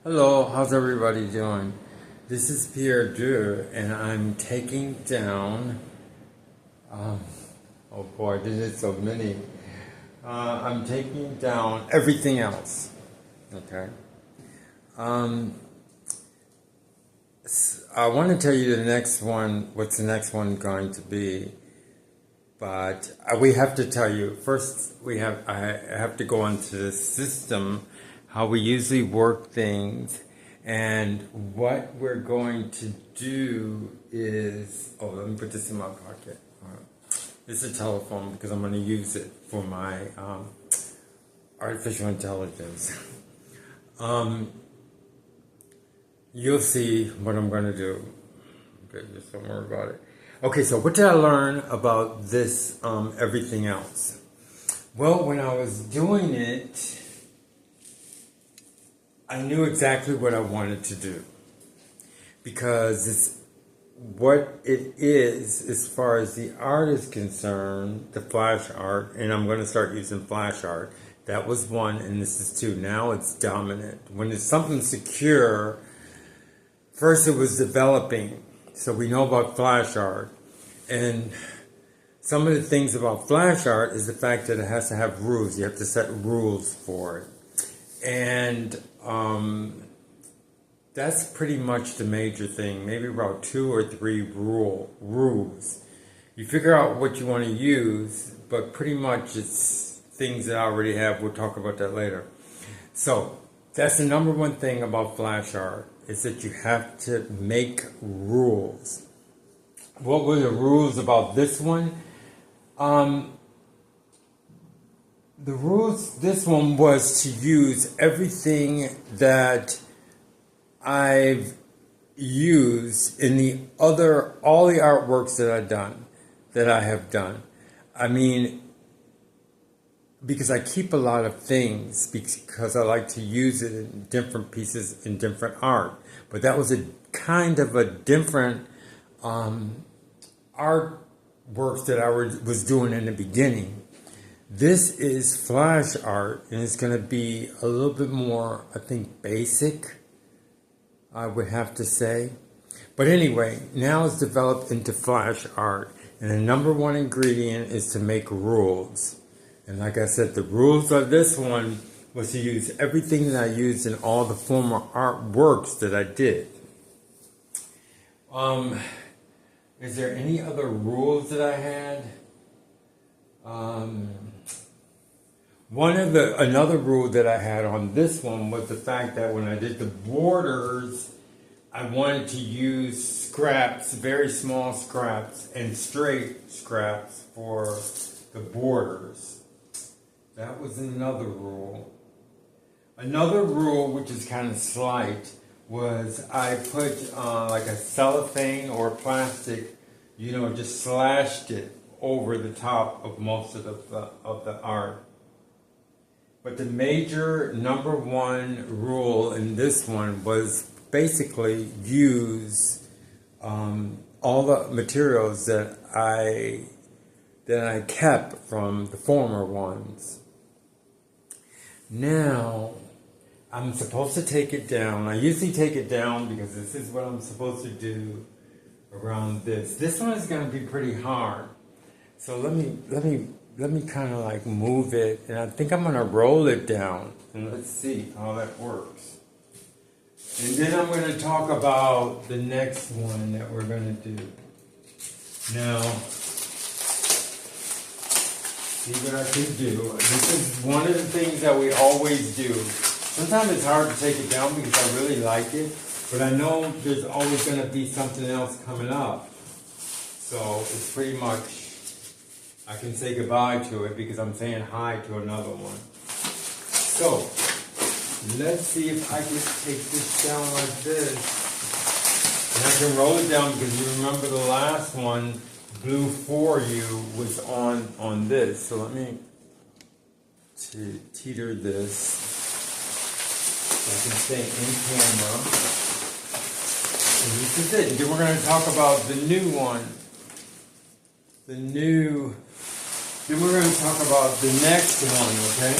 Hello, how's everybody doing? This is Pierre Dieu, and I'm taking down. Um, oh boy, this is so many. I'm taking down everything else. Okay. Um, I want to tell you the next one. What's the next one going to be? But we have to tell you first. I have to go into the system, how we usually work things, and what we're going to do is. Oh, let me put this in my pocket. This is a telephone because I'm going to use it for my artificial intelligence. You'll see what I'm going to do. Okay, just don't worry about it. Okay, so what did I learn about this everything else? Well, when I was doing it, I knew exactly what I wanted to do. Because it's what it is as far as the art is concerned, the flash art, and I'm going to start using flash art. That was one, and this is two. Now it's dominant. When it's something secure, first it was developing. So we know about flash art. And some of the things about flash art is the fact that it has to have rules. You have to set rules for it. And that's pretty much the major thing. Maybe about 2 or 3 rules. You figure out what you want to use, but pretty much it's things that I already have. We'll talk about that later. So that's the number one thing about flash art, is that you have to make rules. What were the rules about this one? The rules, this one was to use everything that I've used in all the artworks that I have done. I mean, because I keep a lot of things because I like to use it in different pieces in different art. But that was a kind of a different artworks that I was doing in the beginning. This is flash art, and it's going to be a little bit more, I think, basic, I would have to say. But anyway, now it's developed into flash art, and the number one ingredient is to make rules. And like I said, the rules of this one was to use everything that I used in all the former artworks that I did. Is there any other rules that I had? Another rule that I had on this one was the fact that when I did the borders, I wanted to use scraps, very small scraps, and straight scraps for the borders. That was another rule. Another rule, which is kind of slight, was I put like a cellophane or plastic, just slashed it over the top of most of the art. But the major number one rule in this one was basically use all the materials that I kept from the former ones. Now, I'm supposed to take it down. I usually take it down because this is what I'm supposed to do around this. This one is going to be pretty hard. So let me kind of like move it, and I think I'm going to roll it down, and let's see how that works. And then I'm going to talk about the next one that we're going to do. Now, see what I can do. This is one of the things that we always do. Sometimes it's hard to take it down because I really like it, but I know there's always going to be something else coming up. So it's pretty much, I can say goodbye to it because I'm saying hi to another one. So, let's see if I can take this down like this. And I can roll it down because you remember the last one, Blue For You, was on this. So let me teeter this so I can stay in camera. And this is it. And then we're going to talk about the new one. Then we're going to talk about the next one, okay?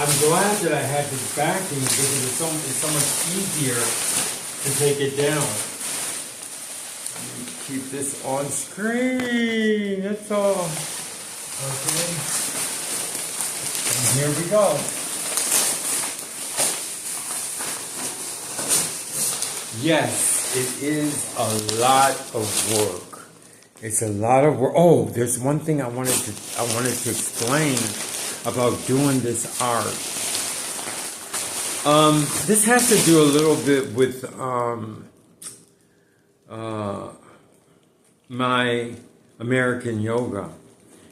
I'm glad that I had this backing because it's so much easier to take it down. Keep this on screen. That's all. Okay. And here we go. Yes, it is a lot of work. It's a lot of work. Oh, there's one thing I wanted to explain about doing this art. This has to do a little bit with my American yoga.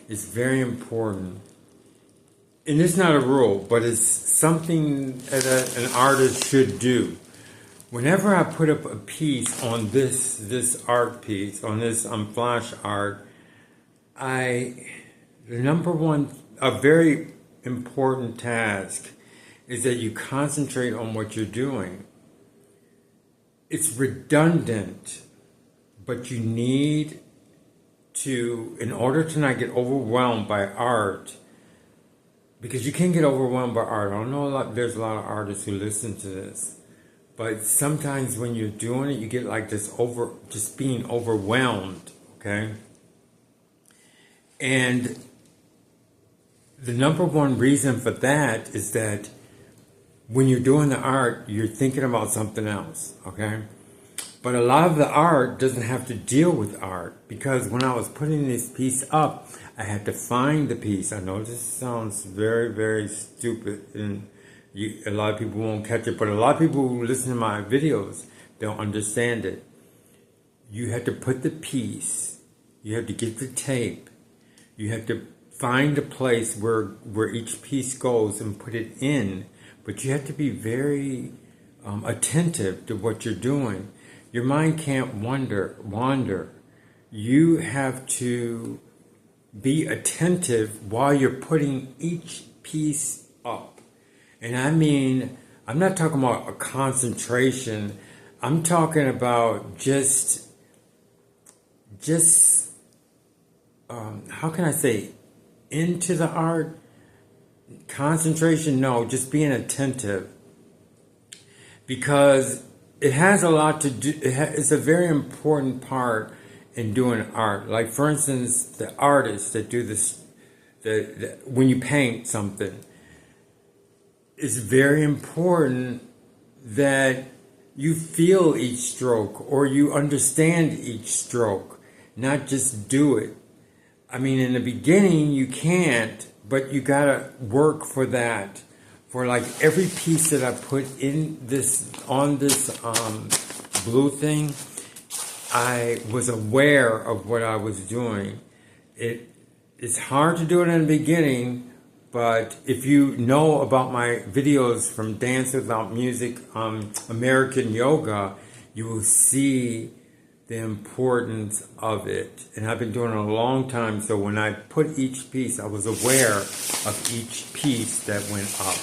It's very important. And it's not a rule, but it's something that an artist should do. Whenever I put up a piece on this art piece, on this flash art, the number one, a very important task is that you concentrate on what you're doing. It's redundant, but you need to, in order to not get overwhelmed by art, because you can get overwhelmed by art. I know there's a lot of artists who listen to this. But sometimes when you're doing it, you get like this just being overwhelmed, okay? And the number one reason for that is that when you're doing the art, you're thinking about something else, okay? But a lot of the art doesn't have to deal with art, because when I was putting this piece up, I had to find the piece. I know this sounds very, very stupid, and a lot of people won't catch it, but a lot of people who listen to my videos, they'll understand it. You have to put the piece, you have to get the tape, you have to find a place where each piece goes and put it in, but you have to be very attentive to what you're doing. Your mind can't wander. You have to be attentive while you're putting each piece up. And I mean, I'm not talking about a concentration. I'm talking about just how can I say, into the art? Concentration? No, just being attentive. Because it has a lot to do, it's a very important part in doing art. Like, for instance, the artists that do this, when you paint something, it's very important that you feel each stroke or you understand each stroke, not just do it. I mean, in the beginning you can't, but you gotta work for that. For like every piece that I put in on this blue thing, I was aware of what I was doing. It's hard to do it in the beginning. But if you know about my videos from Dance Without Music, American Yoga, you will see the importance of it. And I've been doing it a long time, so when I put each piece, I was aware of each piece that went up.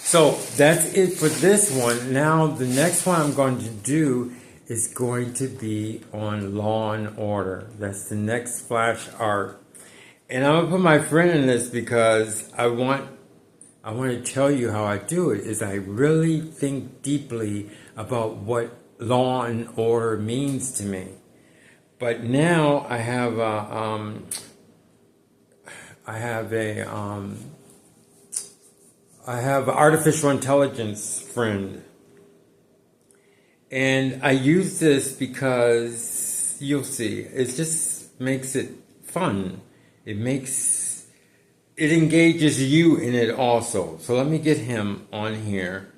So that's it for this one. Now the next one I'm going to do is going to be on Law and Order. That's the next flash art. And I'm gonna put my friend in this because I want to tell you how I do it. Is I really think deeply about what law and order means to me. But now I have an artificial intelligence friend, and I use this because you'll see. It just makes it fun. It engages you in it also. So let me get him on here,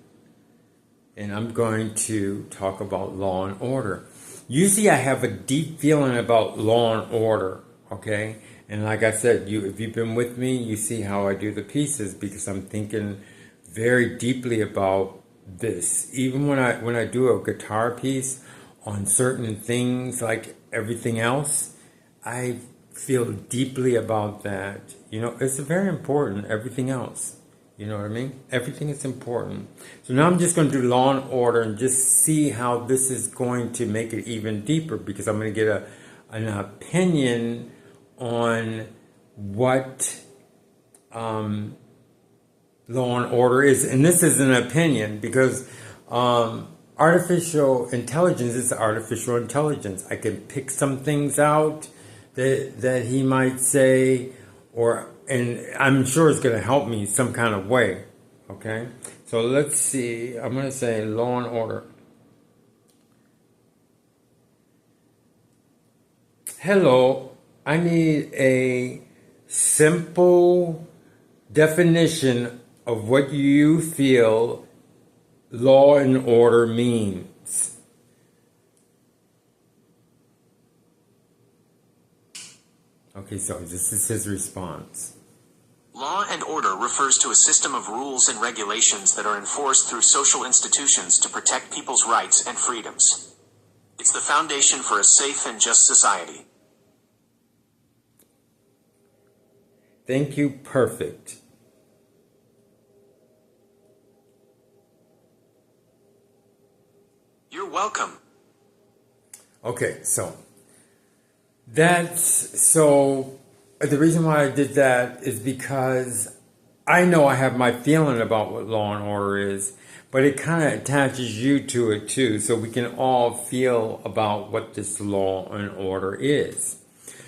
and I'm going to talk about Law and Order. Usually I have a deep feeling about Law and Order, okay? And like I said, if you've been with me, you see how I do the pieces because I'm thinking very deeply about this. Even when I do a guitar piece on certain things like everything else, I feel deeply about that. You know, it's very important, everything else. You know what I mean? Everything is important. So now I'm just going to do Law and Order and just see how this is going to make it even deeper, because I'm going to get an opinion on what law and order is, and this is an opinion because artificial intelligence is artificial intelligence. I can pick some things out that he might say, and I'm sure it's going to help me some kind of way. Okay, so let's see. I'm going to say law and order. Hello, I need a simple definition of what you feel law and order means. Okay, so this is his response. Law and order refers to a system of rules and regulations that are enforced through social institutions to protect people's rights and freedoms. It's the foundation for a safe and just society. Thank you, perfect. You're welcome. Okay, so the reason why I did that is because I know I have my feeling about what law and order is, but it kind of attaches you to it too, so we can all feel about what this law and order is.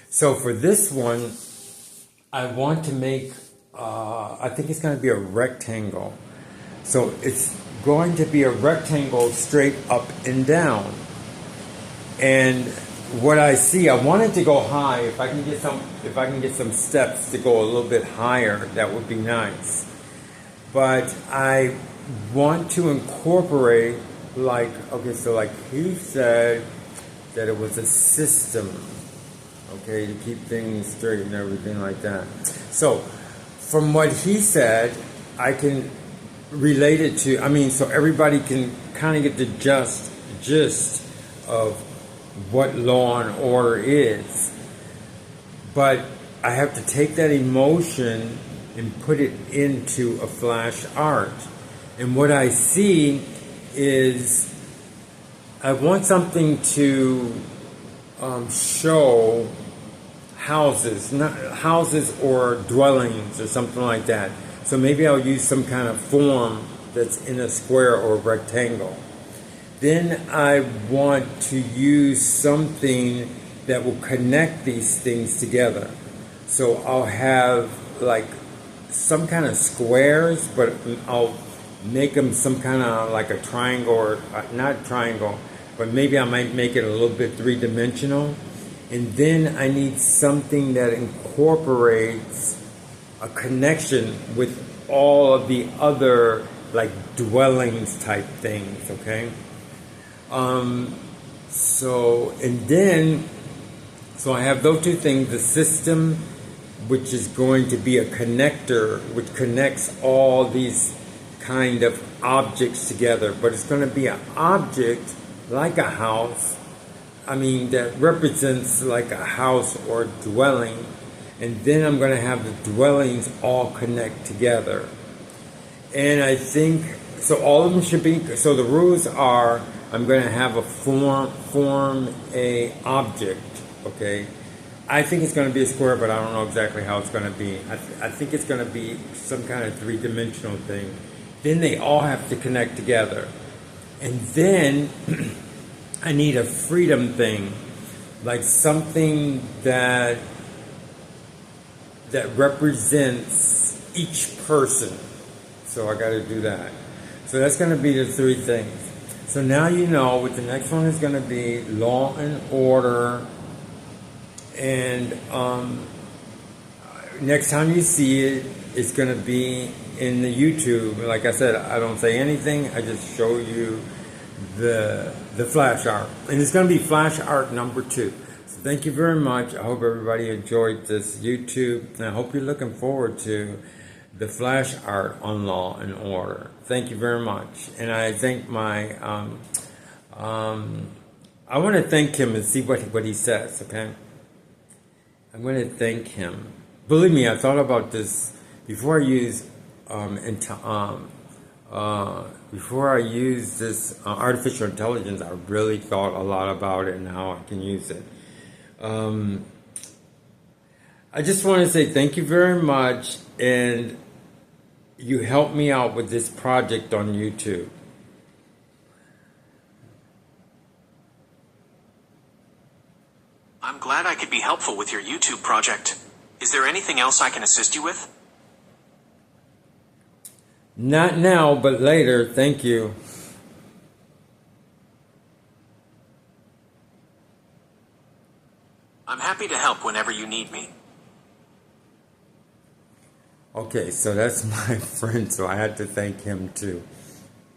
So for this one, I want to make, I think it's going to be a rectangle. So it's going to be a rectangle straight up and down. And what I see, I want it to go high. If I can get some steps to go a little bit higher, that would be nice. But I want to incorporate, like he said that it was a system, okay, to keep things straight and everything like that. So from what he said, I can relate it to, so everybody can kind of get the gist of what law and order is. But I have to take that emotion and put it into a flash art. And what I see is I want something to show houses or dwellings or something like that. So maybe I'll use some kind of form that's in a square or a rectangle. Then I want to use something that will connect these things together. So I'll have like some kind of squares, but I'll make them some kind of like a triangle, or not triangle, but maybe I might make it a little bit three-dimensional. And then I need something that incorporates a connection with all of the other like dwellings type things, okay? So I have those two things, the system, which is going to be a connector, which connects all these kind of objects together, but it's going to be an object like a house, that represents like a house or dwelling, and then I'm going to have the dwellings all connect together. And I think, so all of them should be, so the rules are, I'm going to have a form a object, okay? I think it's going to be a square, but I don't know exactly how it's going to be. I think it's going to be some kind of three-dimensional thing. Then they all have to connect together. And then I need a freedom thing, like something that represents each person. So I got to do that. So that's going to be the three things. So now you know what the next one is going to be: law and order. And next time you see it, it's going to be in the YouTube. Like I said, I don't say anything. I just show you the flash art. And it's going to be flash art number 2. So thank you very much. I hope everybody enjoyed this YouTube. And I hope you're looking forward to the flash art on law and order. Thank you very much. And I thank my, I want to thank him and see what he says, okay? I'm going to thank him. Believe me, I thought about this before I use this artificial intelligence. I really thought a lot about it and how I can use it. I just want to say thank you very much, and you helped me out with this project on YouTube. I'm glad I could be helpful with your YouTube project. Is there anything else I can assist you with? Not now, but later. Thank you. I'm happy to help whenever you need me. Okay, so that's my friend, so I had to thank him too.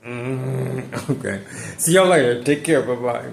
Okay. See y'all later. Take care. Bye-bye.